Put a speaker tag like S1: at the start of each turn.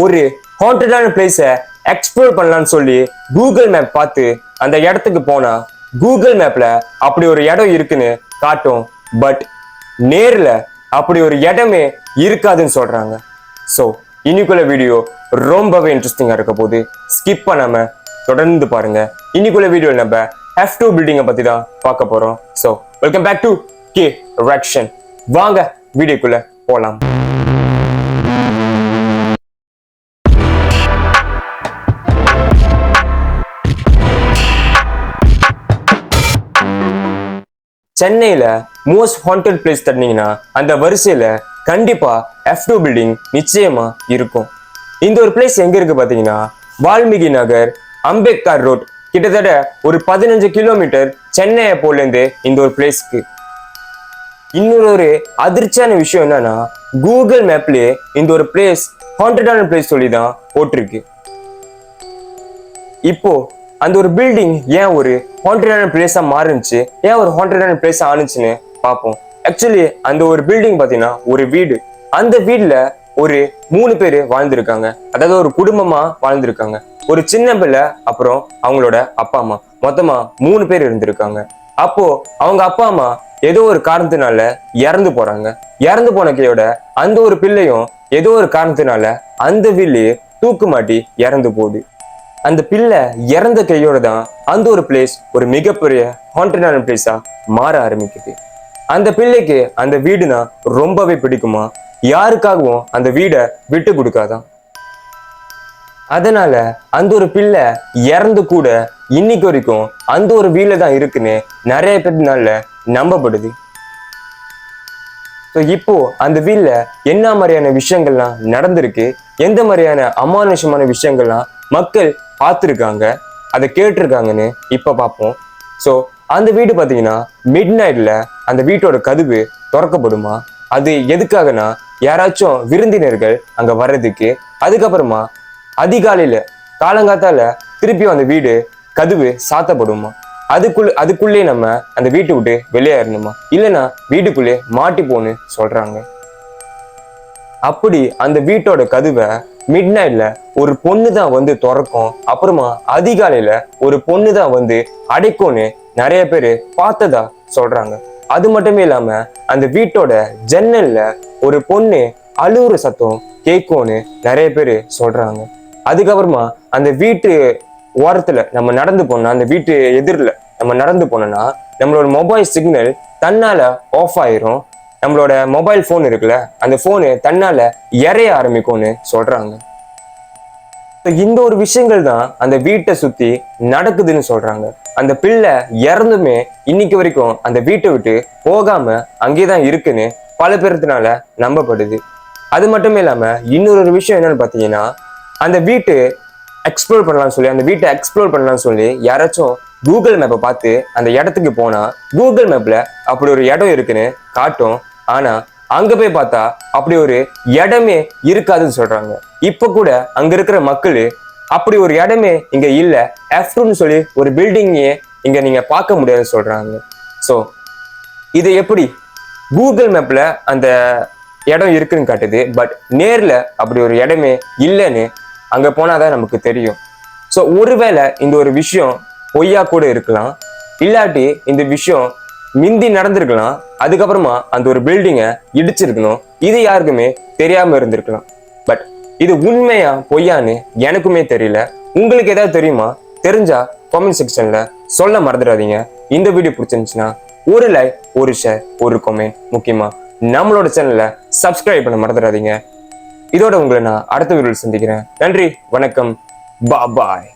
S1: ஒரு ஹாண்டடான பிளேஸை எக்ஸ்ப்ளோர் பண்ணலாம்னு சொல்லி கூகுள் மேப் பார்த்து அந்த இடத்துக்கு போனா கூகுள் மேப்ல அப்படி ஒரு இடம் இருக்குன்னு காட்டும். பட் நேர்ல அப்படி ஒரு இடமே இருக்காதுன்னு சொல்றாங்க. ஸோ இன்னைக்குள்ள வீடியோ ரொம்பவே இன்ட்ரெஸ்டிங்கா இருக்க போது ஸ்கிப் பண்ணாம தொடர்ந்து பாருங்க. இன்னைக்குள்ள வீடியோ நம்ம F2 பில்டிங்கை பத்தி தான் பார்க்க போறோம். So welcome back to K reaction. வாங்க வீடியோக்குள்ள போலாம். சென்னையில மோஸ்ட் ஹாண்டட் பிளேஸ் தட்டினீங்கன்னா அந்த வரிசையில கண்டிப்பா F2 பில்டிங் நிச்சயமா இருக்கும். இந்த ஒரு பிளேஸ் எங்க இருக்கு பாத்தீங்கன்னா வால்மீகி நகர், அம்பேத்கர் ரோட், கிட்டத்தட்ட ஒரு 15 கிலோமீட்டர் சென்னை போல இருந்து இந்த ஒரு பிளேஸ்க்கு. இன்னொரு அதிர்ச்சியான விஷயம் என்னன்னா கூகுள் மேப்லயே இந்த ஒரு பிளேஸ் ஹாண்டடான பிளேஸ் சொல்லி தான் போட்டிருக்கு. இப்போ அந்த ஒரு பில்டிங் ஏன் ஒரு ஹாண்டடான பிளேஸா மாறுச்சு, ஏன் ஒரு ஹாண்டடான பிளேஸா ஆனிச்சுன்னு பார்ப்போம். ஆக்சுவலி அந்த ஒரு பில்டிங் பாத்தீங்கன்னா ஒரு வீடு. அந்த வீட்டுல ஒரு 3 பேர் வாழ்ந்திருக்காங்க. அதாவது ஒரு குடும்பமா வாழ்ந்திருக்காங்க. ஒரு சின்ன பிள்ளை, அப்புறம் அவங்களோட அப்பா அம்மா, மொத்தமா 3 பேர் இருந்திருக்காங்க. அப்போ அவங்க அப்பா அம்மா ஏதோ ஒரு காரணத்தினால இறந்து போறாங்க. இறந்து போன கையோட அந்த ஒரு பிள்ளையும் ஏதோ ஒரு காரணத்தினால அந்த வீட்லயே தூக்கு மாட்டி இறந்து போகுது. அந்த பிள்ளை இறந்த கையோட தான் அந்த ஒரு பிளேஸ் ஒரு மிகப்பெரிய ஹாண்டடான பிளேஸா மாற ஆரம்பிக்குது. அந்த பிள்ளைக்கு அந்த வீடுனா ரொம்பவே பிடிக்குமா, யாருக்காகவும் அந்த வீடை விட்டு கொடுக்காதான். அதனால அந்த ஒரு பிள்ளை இறந்து கூட இன்னைக்கு வரைக்கும் அந்த ஒரு வீட்ல தான் இருக்குன்னு நிறைய பேர்னால நம்பப்படுது. இப்போ அந்த வீட்ல என்ன மாதிரியான விஷயங்கள்லாம் நடந்திருக்கு, எந்த மாதிரியான அமானுஷமான விஷயங்கள்லாம் மக்கள் பார்த்துருக்காங்க, அதை கேட்டிருக்காங்கன்னு இப்ப பார்ப்போம். ஸோ அந்த வீடு பார்த்தீங்கன்னா மிட் நைட்ல அந்த வீட்டோட கதவு திறக்கப்படுமா. அது எதுக்காகனா யாராச்சும் விருந்தினர்கள் அங்க வர்றதுக்கு. அதுக்கப்புறமா அதிகாலையில காலங்காத்தால திருப்பியும் அந்த வீடு கதவு சாத்தப்படுமா. அதுக்குள்ளே நம்ம அந்த வீட்டை விட்டு வெளியேறணுமா, இல்லைன்னா வீட்டுக்குள்ளே மாட்டிப்போன்னு சொல்றாங்க. அப்படி அந்த வீட்டோட கதவை மிட் நைட்ல ஒரு பொண்ணு தான் வந்து திறக்கும், அப்புறமா அதிகாலையில ஒரு பொண்ணு தான் வந்து அடைக்கும்னு நிறைய பேரு பார்த்ததா சொல்றாங்க. அது மட்டுமே இல்லாம அந்த வீட்டோட ஜன்னல்ல ஒரு பொண்ணு அழுவுற சத்தம் கேட்கும்னு நிறைய பேரு சொல்றாங்க. அதுக்கப்புறமா அந்த வீட்டு ஓரத்துல நம்ம நடந்து போனோம்னா, அந்த வீட்டு எதிரில நம்ம நடந்து போனோம்னா நம்மளோட மொபைல் சிக்னல் தன்னால ஆஃப் ஆயிரும். நம்மளோட மொபைல் போன் இருக்குல்ல, அந்த போனு தன்னால இறைய ஆரம்பிக்கும்னு சொல்றாங்க. இந்த ஒரு விஷயங்கள் தான் அந்த வீட்டை சுத்தி நடக்குதுன்னு சொல்றாங்க. அந்த பிள்ளை இறந்துமே இன்னைக்கு வரைக்கும் அந்த வீட்டை விட்டு போகாம அங்கேதான் இருக்குன்னு பல பேர்த்தினால நம்பப்படுது. அது மட்டுமே இல்லாம இன்னொரு விஷயம் என்னன்னு பாத்தீங்கன்னா, அந்த வீட்டு எக்ஸ்ப்ளோர் பண்ணலாம்னு சொல்லி யாராச்சும் கூகுள் மேப்பை பார்த்து அந்த இடத்துக்கு போனா கூகுள் மேப்ல அப்படி ஒரு இடம் இருக்குன்னு காட்டும். ஆனா அங்க போய் பார்த்தா அப்படி ஒரு இடமே இருக்காதுன்னு சொல்றாங்க. இப்ப கூட அங்க இருக்கிற மக்கள் அப்படி ஒரு இடமே இங்க இல்ல, F2ன்னு சொல்லி ஒரு பில்டிங்கே இங்க நீங்க பார்க்க முடியாதுன்னு சொல்றாங்க. ஸோ இது எப்படி கூகுள் மேப்ல அந்த இடம் இருக்குன்னு காட்டுது, பட் நேர்ல அப்படி ஒரு இடமே இல்லைன்னு அங்க போனாதான் நமக்கு தெரியும். ஸோ ஒருவேளை இந்த ஒரு விஷயம் பொய்யா கூட இருக்கலாம், இல்லாட்டி இந்த விஷயம் மிந்தி நடந்திருக்கலாம். அதுக்கப்புறமா அந்த ஒரு பில்டிங்கை இடிச்சிருக்கணும், இது யாருக்குமே தெரியாம இருந்திருக்கலாம். பட் இது உண்மையா பொய்யான்னு எனக்குமே தெரியல. உங்களுக்கு ஏதாவது தெரியுமா? தெரிஞ்சா கமெண்ட் செக்ஷன்ல சொல்ல மறந்துடாதீங்க. இந்த வீடியோ பிடிச்சிருந்துச்சுன்னா ஒரு லைக், ஒரு ஷேர், ஒரு கமெண்ட், முக்கியமா நம்மளோட சேனலை சப்ஸ்கிரைப் பண்ண மறந்துடாதீங்க. இதோட உங்களை நான் அடுத்த வீடியோவில் சந்திக்கிறேன். நன்றி, வணக்கம், பாய்.